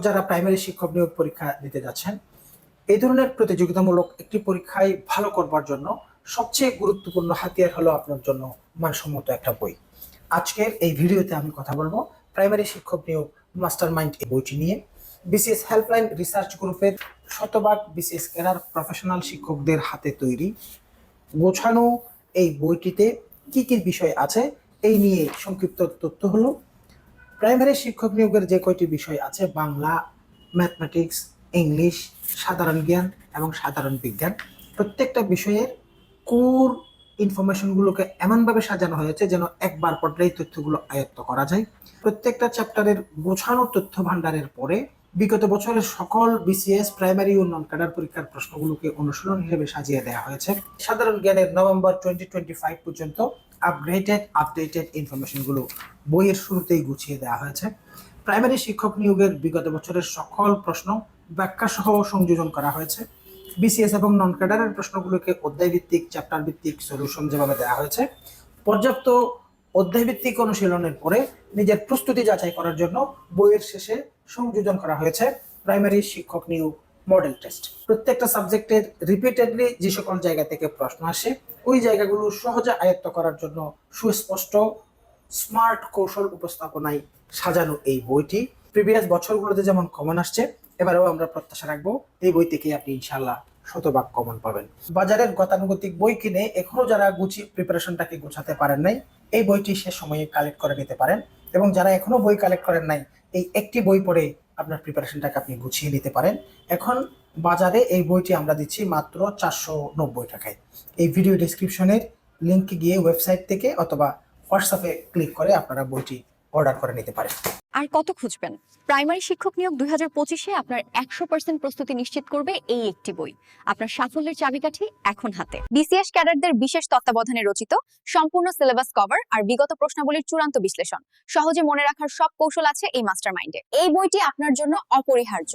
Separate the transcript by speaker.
Speaker 1: যারা প্রাইমারি শিক্ষক নিয়োগ পরীক্ষা দিতে যাচ্ছেন, এই ধরনের প্রতিযোগিতামূলক একটি পরীক্ষায় ভালো করবার জন্য সবচেয়ে গুরুত্বপূর্ণ হাতিয়ার হলো আপনার জন্য মানসম্মত একটা বই। আজকের এই ভিডিওতে আমি কথা বলবো প্রাইমারি শিক্ষক নিয়োগ মাস্টার মাইন্ড এই বইটি নিয়ে। বিসিএস হেল্পলাইন রিসার্চ গ্রুপের শতভাগ বিসিএস ক্যাডার প্রফেশনাল শিক্ষকদের হাতে তৈরি গোছানো এই বইটিতে কি কি বিষয় আছে এই নিয়ে সংক্ষিপ্ত তথ্য হলো, প্রাইমারি শিক্ষক নিয়োগের যে কয়টি বিষয় আছে বাংলা, ম্যাথমেটিক্স, ইংলিশ, সাধারণ জ্ঞান এবং সাধারণ বিজ্ঞান, প্রত্যেকটা বিষয়ের কোর ইনফরমেশনগুলোকে এমনভাবে সাজানো হয়েছে যেন একবার পড়লেই তথ্যগুলো আয়ত্ত করা যায়। প্রত্যেকটা চ্যাপ্টারের গোছানো তথ্য ভান্ডারের পরে বিগত বছরের সকল বিসিএস প্রাইমারি ও নন ক্যাডার পরীক্ষার প্রশ্নগুলোকে অনুশীলন হিসেবে সাজিয়ে দেওয়া হয়েছে। সাধারণ জ্ঞানের নভেম্বর 2025 পর্যন্ত আপডেটেড ইনফরমেশনগুলো বইয়ের শুরুতেই গুছিয়ে দেওয়া হয়েছে। প্রাইমারি শিক্ষক নিয়োগের বিগত বছরের সকল প্রশ্ন ব্যাখ্যা সহ সংযোজন করা হয়েছে। বিসিএস এবং নন ক্যাডারের প্রশ্নগুলোকে অধ্যায় ভিত্তিক, চ্যাপ্টার ভিত্তিক সলিউশন যেভাবে দেওয়া হয়েছে, পর্যাপ্ত অধ্যায় ভিত্তিক অনুশীলনের পরে নিজের প্রস্তুতি যাচাই করার জন্য বইয়ের শেষে সংযোজন করা হয়েছে প্রাইমারি শিক্ষক নিয়োগ মডেল টেস্ট। প্রত্যেকটা সাবজেক্টের রিপিটেডলি যে সকল জায়গা থেকে প্রশ্ন আসে ওই জায়গাগুলো সহজে আয়ত্ত করার জন্য সুস্পষ্ট স্মার্ট কৌশল উপস্থাপনায় সাজানো এই বইটি প্রিভিয়াস বছরগুলোতে যেমন কমন আসছে, এবারেও আমরা প্রত্যাশা রাখবো এই বই থেকে আপনি ইনশাল্লাহ শতভাগ কমন পাবেন। বাজারের গতানুগতিক বই কিনে এখনো যারা প্রিপারেশনটাকে গোছাতে পারেন নাই, এই বইটি সে সময়ে কালেক্ট করে নিতে পারেন, এবং যারা এখনো বই কালেক্ট করেন নাই, এই একটি বই পড়ে আপনার প্রিপারেশনটাকে আপনি গুছিয়ে নিতে পারেন। এখন বাজারে এই বইটি আমরা দিচ্ছি মাত্র 490 টাকায়। এই ভিডিও ডেসক্রিপশনের লিঙ্কে গিয়ে ওয়েবসাইট থেকে অথবা হোয়াটসঅ্যাপে ক্লিক করে আপনারা বইটি অর্ডার করে নিতে পারেন।
Speaker 2: আর কত খুঁজবেন? প্রাইমারি শিক্ষক নিয়োগ 2025-এ আপনার 100% প্রস্তুতি নিশ্চিত করবে এই একটি বই। আপনার সাফল্যের চাবিকাঠি এখন হাতে। বিসিএস ক্যাডারদের বিশেষ তত্ত্বাবধানে রচিত সম্পূর্ণ সিলেবাস কভার আর বিগত প্রশ্নাবলীর চূড়ান্ত বিশ্লেষণ, সহজে মনে রাখার সব কৌশল আছে এই মাস্টারমাইন্ডে। এই বইটি আপনার জন্য অপরিহার্য।